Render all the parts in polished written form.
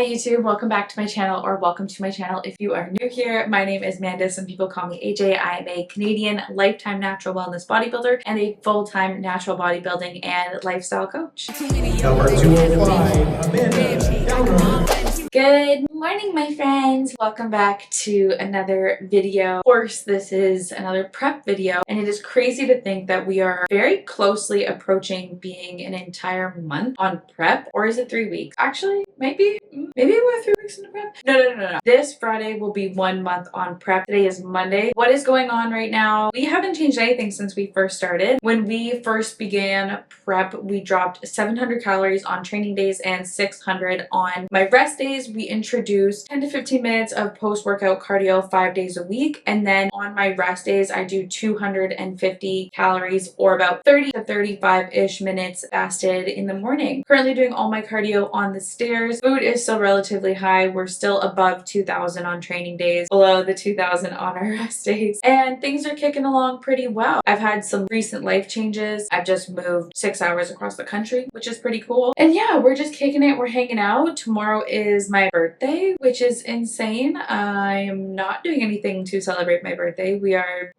Hi YouTube, welcome back to my channel, or welcome to my channel if you are new here. My name is Manda, some people call me AJ. I am a Canadian lifetime natural wellness bodybuilder and a full-time natural bodybuilding and lifestyle coach. Number 205, Amanda. Good morning, my friends. Welcome back to another video. Of course, this is another prep video, and it is crazy to think that we are very closely approaching being an entire month on prep. Or is it 3 weeks? Actually, maybe we're 3 weeks into prep. No. This Friday will be 1 month on prep. Today is Monday. What is going on right now? We haven't changed anything since we first started. When we first began prep, we dropped 700 calories on training days and 600 on my rest days. We introduced 10 to 15 minutes of post-workout cardio 5 days a week. And then on my rest days, I do 250 calories, or about 30 to 35-ish minutes fasted in the morning. Currently doing all my cardio on the stairs. Food is still relatively high. We're still above 2,000 on training days, below the 2,000 on our rest days. And things are kicking along pretty well. I've had some recent life changes. I've just moved 6 hours across the country, which is pretty cool. And yeah, we're just kicking it. We're hanging out. Tomorrow is my birthday, which is insane. I am not doing anything to celebrate my birthday. We are,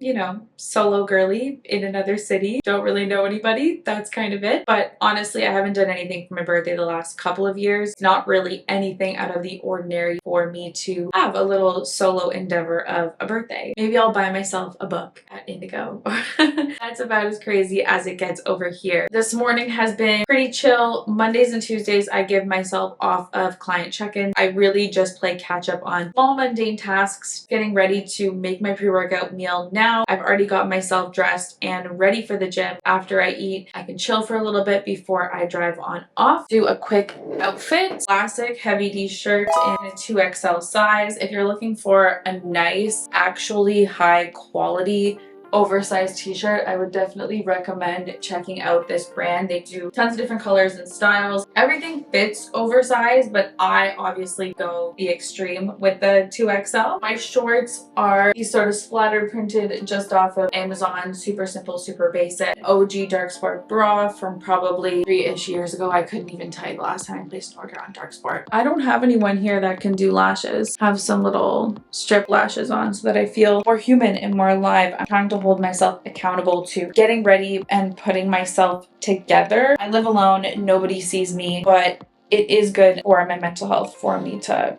solo girly in another city. Don't really know anybody. That's kind of it. But honestly, I haven't done anything for my birthday the last couple of years. Not really anything out of the ordinary for me to have a little solo endeavor of a birthday. Maybe I'll buy myself a book at Indigo. That's about as crazy as it gets over here. This morning has been pretty chill. Mondays and Tuesdays, I give myself off of client check-in. I really just play catch up on small mundane tasks, getting ready to make my pre-workout meal now. I've already got myself dressed and ready for the gym. After I eat, I can chill for a little bit before I drive on off. Do a quick outfit. Classic heavy D shirt in a 2XL size. If you're looking for a nice, actually high quality oversized t-shirt, I would definitely recommend checking out this brand. They do tons of different colors and styles. Everything fits oversized, but I obviously go the extreme with the 2XL. My shorts are these sort of splatter printed just off of Amazon. Super simple, super basic. OG dark sport bra from probably 3-ish years ago. I couldn't even tell you the last time I placed an order on dark sport. I don't have anyone here that can do lashes. Have some little strip lashes on so that I feel more human and more alive. I'm trying to hold myself accountable to getting ready and putting myself together. I live alone, nobody sees me, but it is good for my mental health for me to,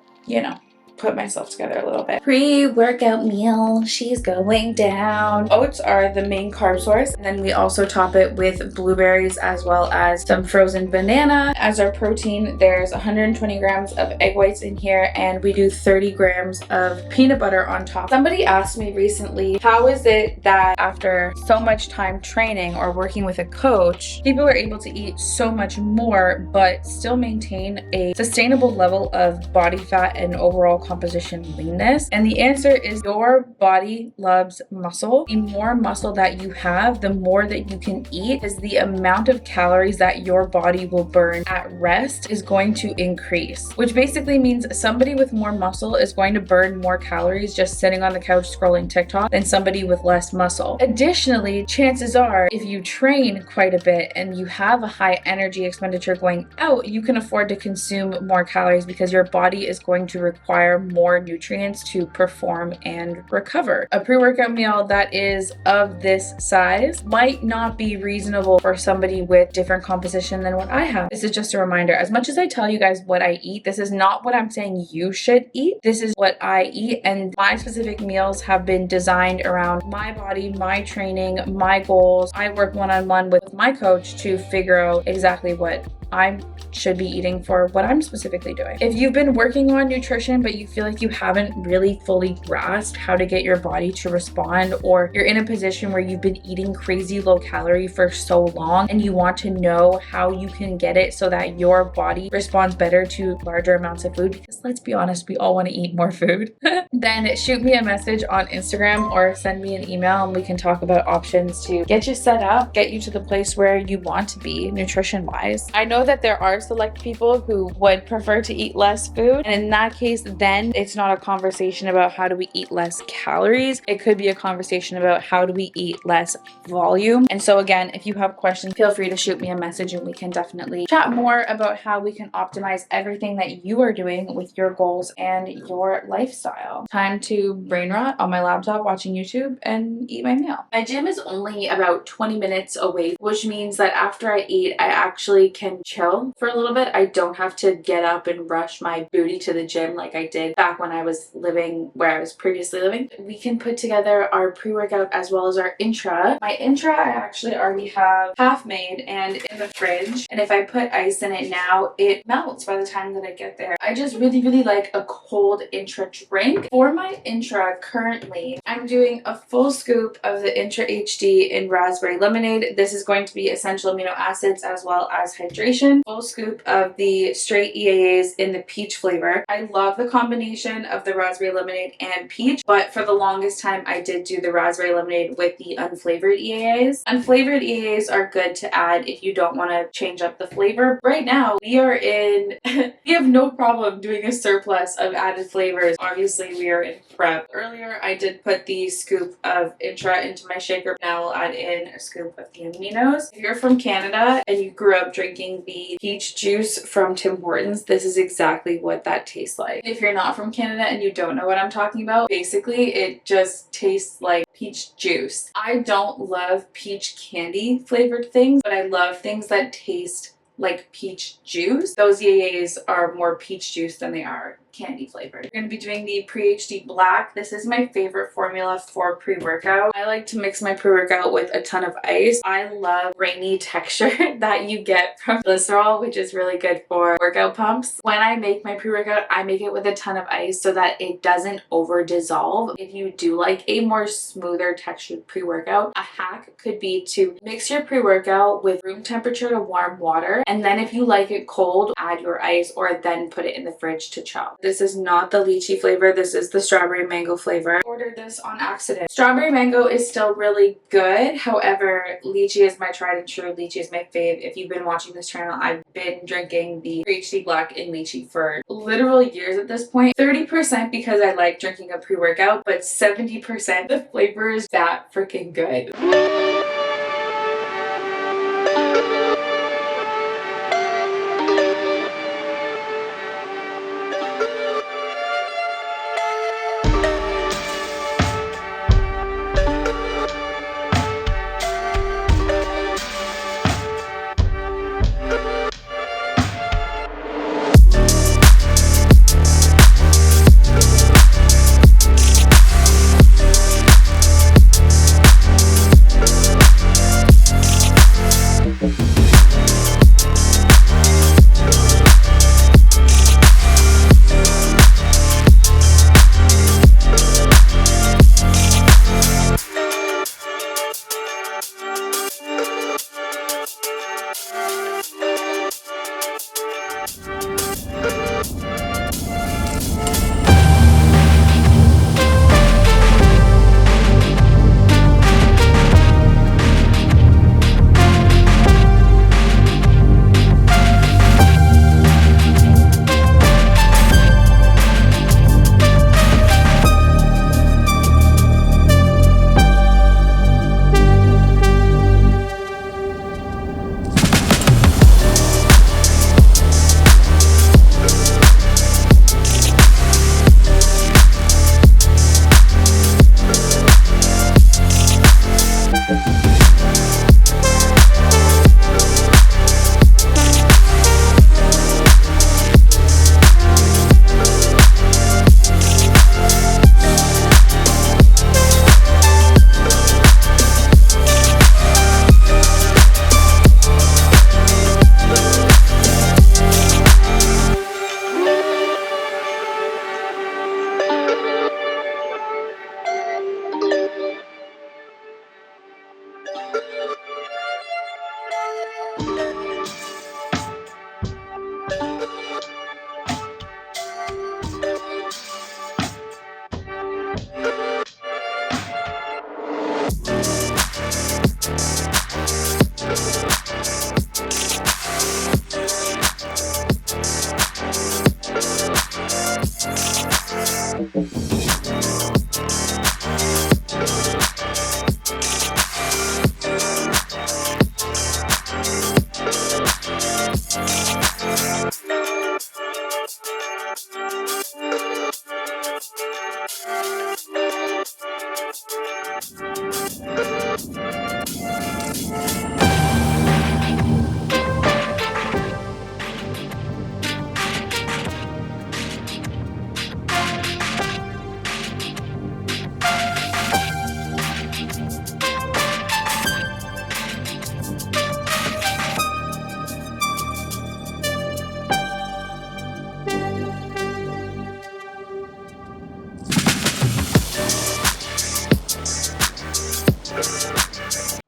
put myself together a little bit. Pre-workout meal, she's going down. Oats are the main carb source, and then we also top it with blueberries as well as some frozen banana. As our protein, there's 120 grams of egg whites in here, and we do 30 grams of peanut butter on top. Somebody asked me recently, how is it that after so much time training or working with a coach, people are able to eat so much more but still maintain a sustainable level of body fat and overall composition leanness? And the answer is your body loves muscle. The more muscle that you have, the more that you can eat, is the amount of calories that your body will burn at rest is going to increase, which basically means somebody with more muscle is going to burn more calories just sitting on the couch scrolling TikTok than somebody with less muscle. Additionally, chances are if you train quite a bit and you have a high energy expenditure going out, you can afford to consume more calories because your body is going to require more nutrients to perform and recover. A pre-workout meal that is of this size might not be reasonable for somebody with different composition than what I have. This is just a reminder. As much as I tell you guys what I eat, this is not what I'm saying you should eat. This is what I eat, and my specific meals have been designed around my body, my training, my goals. I work one-on-one with my coach to figure out exactly what I should be eating for what I'm specifically doing. If you've been working on nutrition but you feel like you haven't really fully grasped how to get your body to respond, or you're in a position where you've been eating crazy low calorie for so long and you want to know how you can get it so that your body responds better to larger amounts of food, because let's be honest, we all want to eat more food, then shoot me a message on Instagram or send me an email and we can talk about options to get you set up, get you to the place where you want to be nutrition wise. I know know that there are select people who would prefer to eat less food, and in that case, then it's not a conversation about how do we eat less calories. It could be a conversation about how do we eat less volume. And so again, if you have questions, feel free to shoot me a message and we can definitely chat more about how we can optimize everything that you are doing with your goals and your lifestyle. Time to brain rot on my laptop watching YouTube and eat my meal. My gym is only about 20 minutes away, which means that after I eat, I actually can chill for a little bit. I don't have to get up and rush my booty to the gym like I did back when I was living where I was previously living. We can put together our pre-workout as well as our intra. My intra I actually already have half made and in the fridge, and if I put ice in it now, it melts by the time that I get there. I just really like a cold intra drink. For my intra currently, I'm doing a full scoop of the Intra HD in raspberry lemonade. This is going to be essential amino acids as well as hydration. Full scoop of the straight EAAs in the peach flavor. I love the combination of the raspberry lemonade and peach, but for the longest time I did do the raspberry lemonade with the unflavored EAAs. Unflavored EAAs are good to add if you don't want to change up the flavor. Right now we are in we have no problem doing a surplus of added flavors. Obviously we are in prep. Earlier I did put the scoop of intra into my shaker. Now we'll add in a scoop of the aminos. If you're from Canada and you grew up drinking the peach juice from Tim Hortons, this is exactly what that tastes like. If you're not from Canada and you don't know what I'm talking about, basically it just tastes like peach juice. I don't love peach candy flavored things, but I love things that taste like peach juice. Those EAAs are more peach juice than they are candy flavored. We're going to be doing the Pre-HD Black. This is my favorite formula for pre-workout. I like to mix my pre-workout with a ton of ice. I love grainy texture that you get from glycerol, which is really good for workout pumps. When I make my pre-workout, I make it with a ton of ice so that it doesn't over dissolve. If you do like a more smoother textured pre-workout, a hack could be to mix your pre-workout with room temperature to warm water, and then if you like it cold, add your ice or then put it in the fridge to chill. This is not the lychee flavor. This is the strawberry mango flavor. I ordered this on accident. Strawberry mango is still really good. However, lychee is my tried and true. Lychee is my fave. If you've been watching this channel, I've been drinking the Pre-HD Black in lychee for literal years at this point. 30% because I like drinking a pre-workout, but 70% the flavor is that freaking good.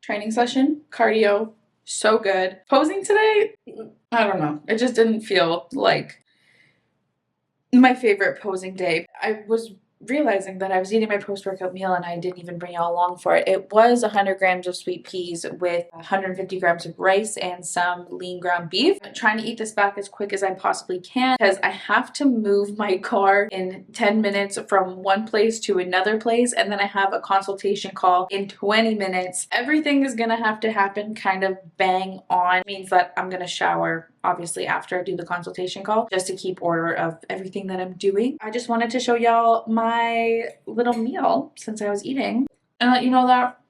Training session, cardio, so good. Posing today, I don't know. It just didn't feel like my favorite posing day. I was realizing that I was eating my post-workout meal and I didn't even bring y'all along for it. It was 100 grams of sweet peas with 150 grams of rice and some lean ground beef. I'm trying to eat this back as quick as I possibly can because I have to move my car in 10 minutes from one place to another place, and then I have a consultation call in 20 minutes. Everything is gonna have to happen kind of bang on. It means that I'm gonna shower obviously after I do the consultation call just to keep order of everything that I'm doing. I just wanted to show y'all my little meal since I was eating and let you know that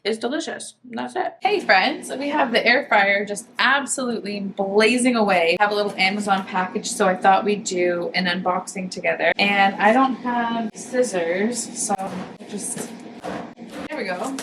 it's delicious. And that's it. Hey friends, we have the air fryer just absolutely blazing away. I have a little Amazon package, so I thought we'd do an unboxing together. And I don't have scissors, so just, there we go.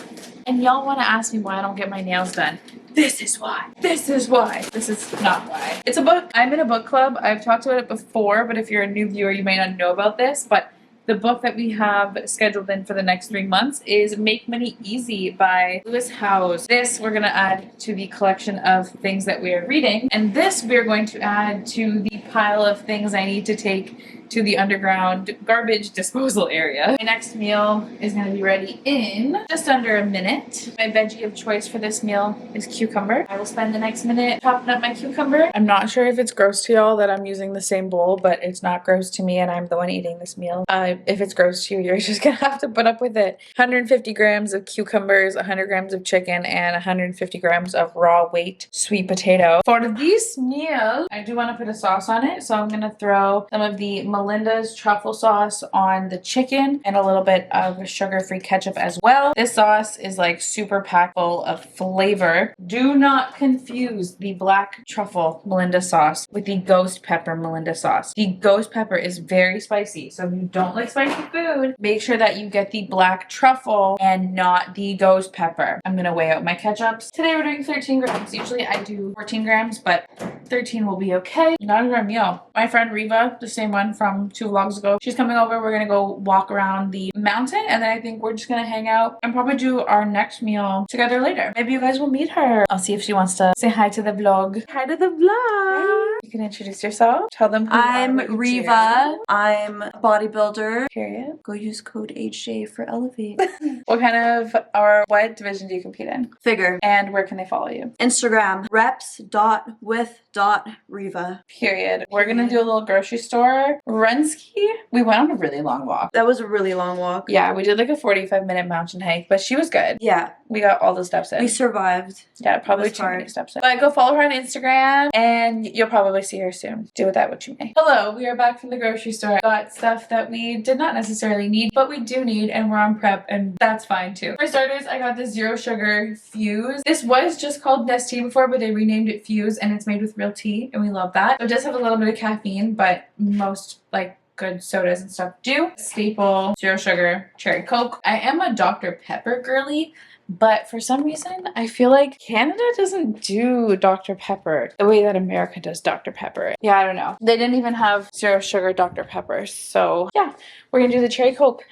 And y'all want to ask me why I don't get my nails done. This is why. This is why. This is not why. It's a book. I'm in a book club. I've talked about it before, but if you're a new viewer, you may not know about this. But the book that we have scheduled in for the next 3 months is Make Money Easy by Lewis Howes. This we're going to add to the collection of things that we are reading. And this we're going to add to the pile of things I need to take to the underground garbage disposal area. My next meal is going to be ready in just under a minute. My veggie of choice for this meal is cucumber. I will spend the next minute chopping up my cucumber. I'm not sure if it's gross to y'all that I'm using the same bowl, but it's not gross to me and I'm the one eating this meal. If it's gross to you, you're just gonna have to put up with it. 150 grams of cucumbers, 100 grams of chicken, and 150 grams of raw weight sweet potato. For this meal, I do want to put a sauce on it, so I'm gonna throw some of the Melinda's truffle sauce on the chicken and a little bit of sugar-free ketchup as well. This sauce is like super packed full of flavor. Do not confuse the black truffle Melinda sauce with the ghost pepper Melinda sauce. The ghost pepper is very spicy, so if you don't like spicy food, make sure that you get the black truffle and not the ghost pepper. I'm gonna weigh out my ketchups. Today we're doing 13 grams. Usually I do 14 grams, but 13 will be okay. That is our meal. My friend Riva, the same one from 2 vlogs ago, she's coming over. We're gonna go walk around the mountain, and then I think we're just gonna hang out and probably do our next meal together later. Maybe you guys will meet her. I'll see if she wants to say hi to the vlog. Hi to the vlog. You can introduce yourself. Tell them who I'm you are, Riva. I'm a bodybuilder. Period. Go use code HJ for Elevate. What kind of, or what division do you compete in? Figure. And where can they follow you? Instagram reps.with.riva. Period. We're gonna do a little grocery store run ski. We went on a really long walk. That was a really long walk. Yeah, we did like a 45-minute mountain hike, but she was good. Yeah. We got all the steps in. We survived. Yeah, probably too many steps in. But go follow her on Instagram and you'll probably see her soon. Do with that what you may. Hello, we are back from the grocery store. Got stuff that we did not necessarily need, but we do need, and we're on prep, and that's fine too. For starters, I got this zero sugar Fuse. This was just called Nestea before, but they renamed it Fuse, and it's made with real tea, and we love that. So it does have a little bit of caffeine, but most like good sodas and stuff do. Staple, zero sugar, cherry Coke. I am a Dr. Pepper girly, but for some reason, I feel like Canada doesn't do Dr. Pepper the way that America does Dr. Pepper. Yeah, I don't know. They didn't even have zero sugar Dr. Pepper. So yeah, we're gonna do the cherry Coke.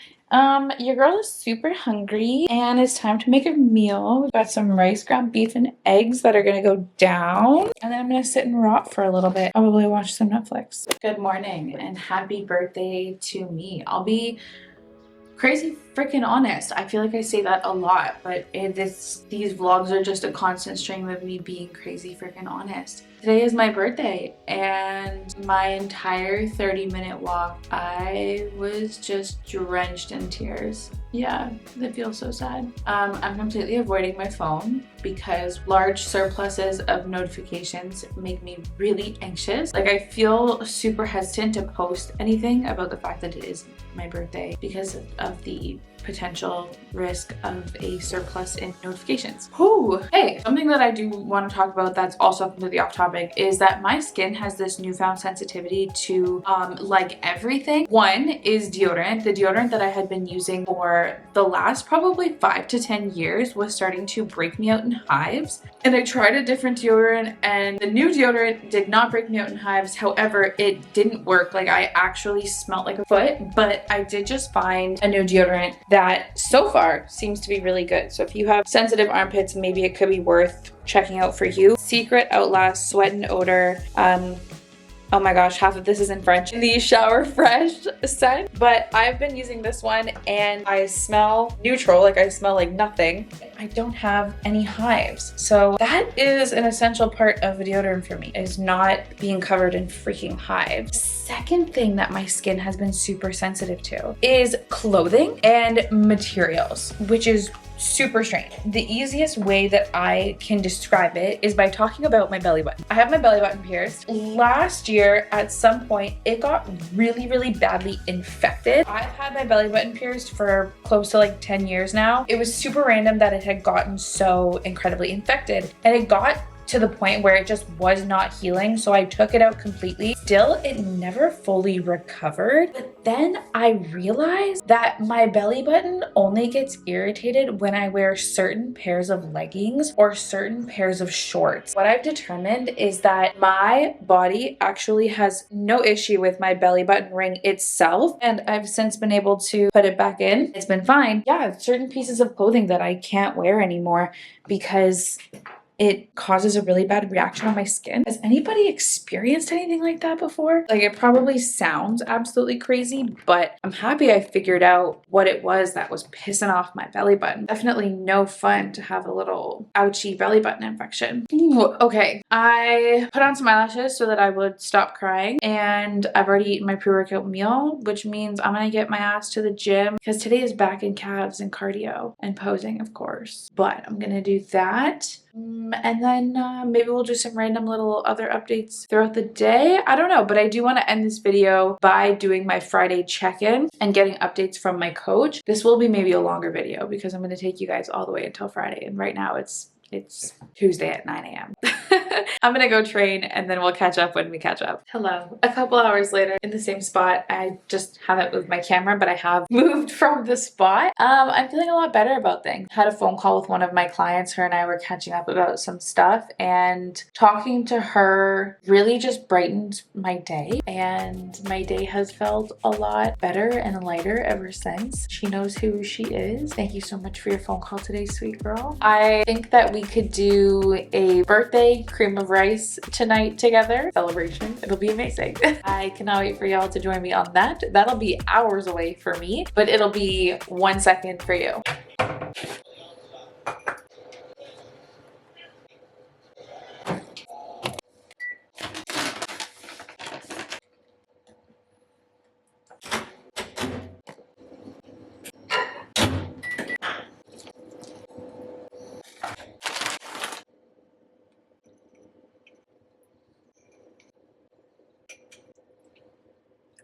Your girl is super hungry and it's time to make a meal. We've got some rice, ground beef, and eggs that are gonna go down. And then I'm gonna sit and rot for a little bit. Probably watch some Netflix. Good morning and happy birthday to me. I'll be crazy freaking honest. I feel like I say that a lot, but these vlogs are just a constant stream of me being crazy freaking honest. Today is my birthday and my entire 30-minute walk, I was just drenched in tears. Yeah, that feels so sad. I'm completely avoiding my phone because large surpluses of notifications make me really anxious. Like, I feel super hesitant to post anything about the fact that it is my birthday because of the potential risk of a surplus in notifications. Whew. Hey, something that I do want to talk about that's also completely off topic is that my skin has this newfound sensitivity to like everything. One is deodorant. The deodorant that I had been using for the last probably 5 to 10 years was starting to break me out in hives. And I tried a different deodorant and the new deodorant did not break me out in hives. However, it didn't work. Like, I actually smelled like a foot, but I did just find a new deodorant that so far seems to be really good. So if you have sensitive armpits, maybe it could be worth checking out for you. Secret Outlast Sweat and Odor. Oh my gosh, half of this is in French. The Shower Fresh scent, but I've been using this one and I smell neutral, like I smell like nothing. I don't have any hives. So that is an essential part of deodorant for me, is not being covered in freaking hives. Second thing that my skin has been super sensitive to is clothing and materials, which is super strange. The easiest way that I can describe it is by talking about my belly button. I have my belly button pierced. Last year, at some point, it got really, really badly infected. I've had my belly button pierced for close to like 10 years now. It was super random that it had gotten so incredibly infected, and it got to the point where it just was not healing, so I took it out completely. Still, it never fully recovered. But then I realized that my belly button only gets irritated when I wear certain pairs of leggings or certain pairs of shorts. What I've determined is that my body actually has no issue with my belly button ring itself, and I've since been able to put it back in. It's been fine. Yeah, certain pieces of clothing that I can't wear anymore because it causes a really bad reaction on my skin. Has anybody experienced anything like that before? Like, it probably sounds absolutely crazy, but I'm happy I figured out what it was that was pissing off my belly button. Definitely no fun to have a little ouchy belly button infection. Ooh, okay, I put on some eyelashes so that I would stop crying, and I've already eaten my pre-workout meal, which means I'm gonna get my ass to the gym because today is back and calves and cardio and posing, of course. But I'm gonna do that. And then maybe we'll do some random little other updates throughout the day. I don't know, but I do want to end this video by doing my Friday check-in and getting updates from my coach. This will be maybe a longer video because I'm going to take you guys all the way until Friday. And right now it's Tuesday at 9 a.m. I'm gonna go train and then we'll catch up when we catch up. Hello. A couple hours later in the same spot. I just haven't moved my camera, but I have moved from the spot. I'm feeling a lot better about things. Had a phone call with one of my clients. Her and I were catching up about some stuff, and talking to her really just brightened my day, and my day has felt a lot better and lighter ever since. She knows who she is. Thank you so much for your phone call today, sweet girl. I think that we could do a birthday cream of rice tonight together. Celebration. It'll be amazing. I cannot wait for y'all to join me on that. That'll be hours away for me, but it'll be 1 second for you.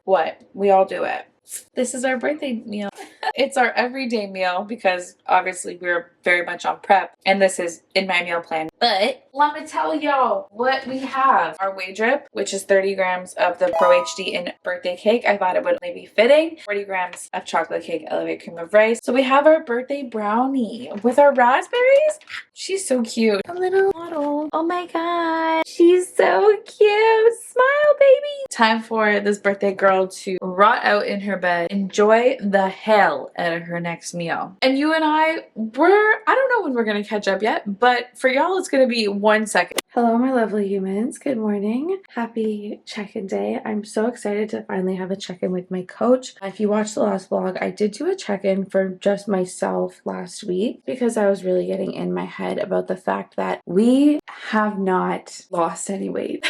What? We all do it. This is our birthday meal. It's our everyday meal because obviously we're very much on prep, and this is in my meal plan. But let me tell y'all what we have. Our whey drip, which is 30 grams of the Pro HD in birthday cake. I thought it would maybe be fitting. 40 grams of chocolate cake elevate cream of rice. So we have our birthday brownie with our raspberries. She's so cute. A little model. Oh my god. She's so cute. Smile, baby. Time for this birthday girl to rot out in her bed, enjoy the hell out of her next meal. And you and I don't know when we're gonna catch up yet, but for y'all, it's gonna be 1 second. Hello, my lovely humans. Good morning. Happy check-in day. I'm so excited to finally have a check-in with my coach. If you watched the last vlog, I did do a check-in for just myself last week because I was really getting in my head about the fact that we have not lost any weight.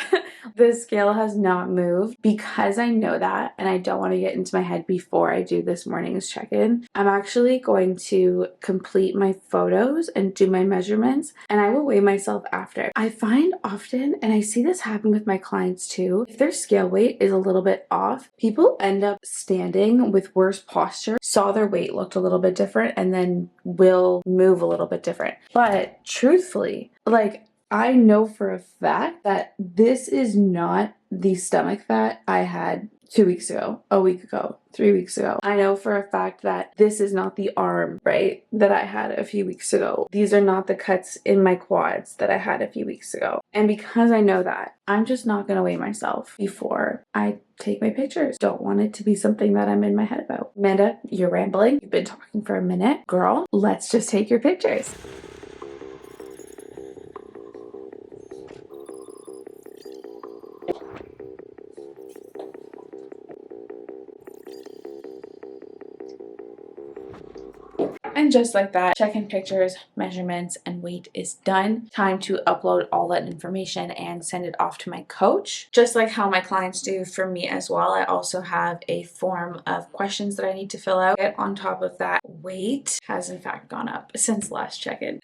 The scale has not moved. Because I know that and I don't want to get into my head before I do this morning's check-in, I'm actually going to complete my photos and do my measurements, and I will weigh myself after. I find often, and I see this happen with my clients too, if their scale weight is a little bit off, people end up standing with worse posture, saw their weight looked a little bit different, and then will move a little bit different. But truthfully, like, I know for a fact that this is not the stomach fat I had 2 weeks ago, a week ago, 3 weeks ago. I know for a fact that this is not the arm, right, that I had a few weeks ago. These are not the cuts in my quads that I had a few weeks ago. And because I know that, I'm just not going to weigh myself before I take my pictures. Don't want it to be something that I'm in my head about. Amanda, you're rambling. You've been talking for a minute. Girl, let's just take your pictures. And just like that, check-in pictures, measurements, and weight is done. Time to upload all that information and send it off to my coach. Just like how my clients do for me as well, I also have a form of questions that I need to fill out. On top of that, weight has in fact gone up since last check-in.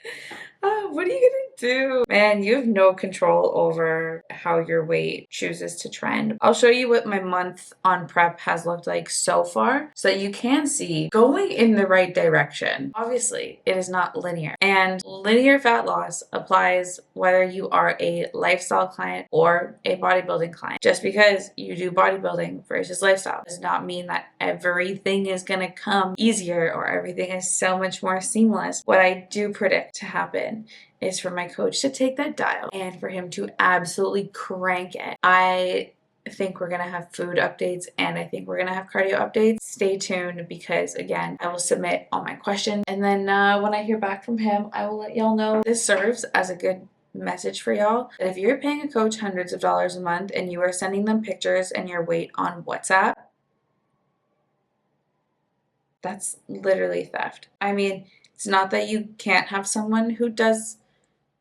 Oh, what are you gonna do? Man, you have no control over how your weight chooses to trend. I'll show you what my month on prep has looked like so far so that you can see going in the right direction. Obviously, it is not linear, and linear fat loss applies whether you are a lifestyle client or a bodybuilding client. Just because you do bodybuilding versus lifestyle does not mean that everything is gonna come easier or everything is so much more seamless. What I do predict to happen is for my coach to take that dial and for him to absolutely crank it. I think we're gonna have food updates and I think we're gonna have cardio updates. Stay tuned because again, I will submit all my questions, and then when I hear back from him, I will let y'all know. This serves as a good message for y'all that if you're paying a coach hundreds of dollars a month and you are sending them pictures and your weight on WhatsApp, that's literally theft. I mean, it's not that you can't have someone who does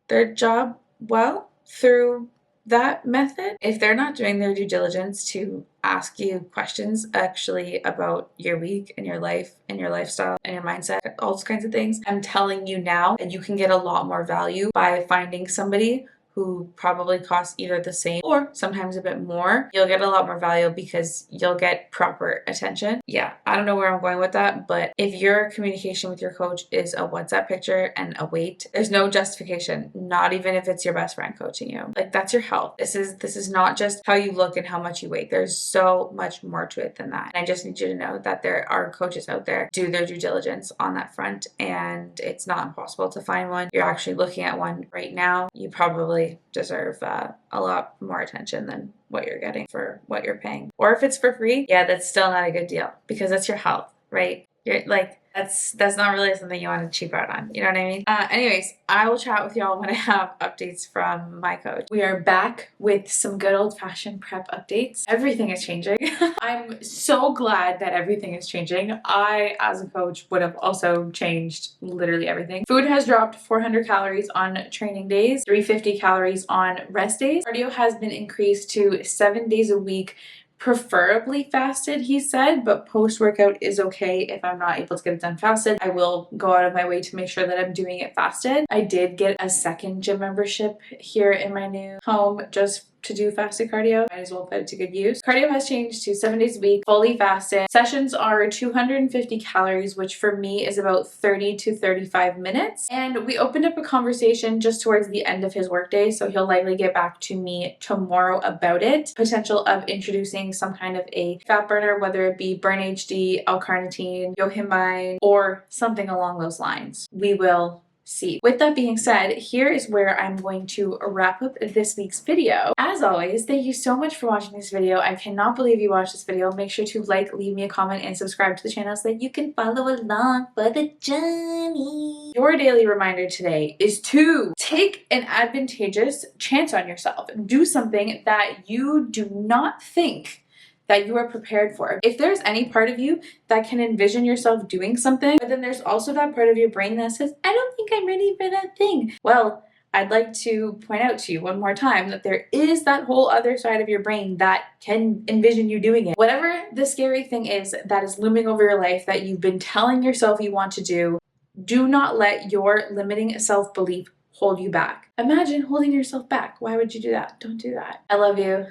their job well through that method. If they're not doing their due diligence to ask you questions actually about your week and your life and your lifestyle and your mindset, all those kinds of things, I'm telling you now that you can get a lot more value by finding somebody who probably costs either the same or sometimes a bit more. You'll get a lot more value because you'll get proper attention. Yeah, I don't know where I'm going with that, but if your communication with your coach is a WhatsApp picture and a weight, there's no justification, not even if it's your best friend coaching you. Like, that's your health. This is not just how you look and how much you weigh. There's so much more to it than that. And I just need you to know that there are coaches out there do their due diligence on that front, and it's not impossible to find one. You're actually looking at one right now. You probably deserve a lot more attention than what you're getting for what you're paying. Or if it's for free, yeah, that's still not a good deal because that's your health, right? You're like, that's not really something you want to cheap out on. You know what I mean? Anyways, I will chat with y'all when I have updates from my coach. We are back with some good old-fashioned prep updates. Everything is changing. I'm so glad that everything is changing. I, as a coach, would have also changed literally everything. Food has dropped 400 calories on training days, 350 calories on rest days. Cardio has been increased to 7 days a week, preferably fasted, he said, but post-workout is okay if I'm not able to get it done fasted. I will go out of my way to make sure that I'm doing it fasted. I did get a second gym membership here in my new home just to do fasted cardio. Might as well put it to good use. Cardio has changed to 7 days a week, fully fasted. Sessions are 250 calories, which for me is about 30 to 35 minutes. And we opened up a conversation just towards the end of his workday, so he'll likely get back to me tomorrow about it. Potential of introducing some kind of a fat burner, whether it be Burn HD, L-carnitine, yohimbine, or something along those lines. We will seat. With that being said, here is where I'm going to wrap up this week's video. As always, thank you so much for watching this video. I cannot believe you watched this video. Make sure to like, leave me a comment, and subscribe to the channel so that you can follow along for the journey. Your daily reminder today is to take an advantageous chance on yourself. Do something that you do not think that you are prepared for. If there's any part of you that can envision yourself doing something, but then there's also that part of your brain that says, I don't think I'm ready for that thing. Well, I'd like to point out to you one more time that there is that whole other side of your brain that can envision you doing it. Whatever the scary thing is that is looming over your life that you've been telling yourself you want to do not let your limiting self-belief hold you back. Imagine holding yourself back. Why would you do that? Don't do that. I love you.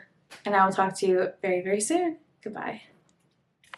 And I will talk to you very, very soon. Goodbye.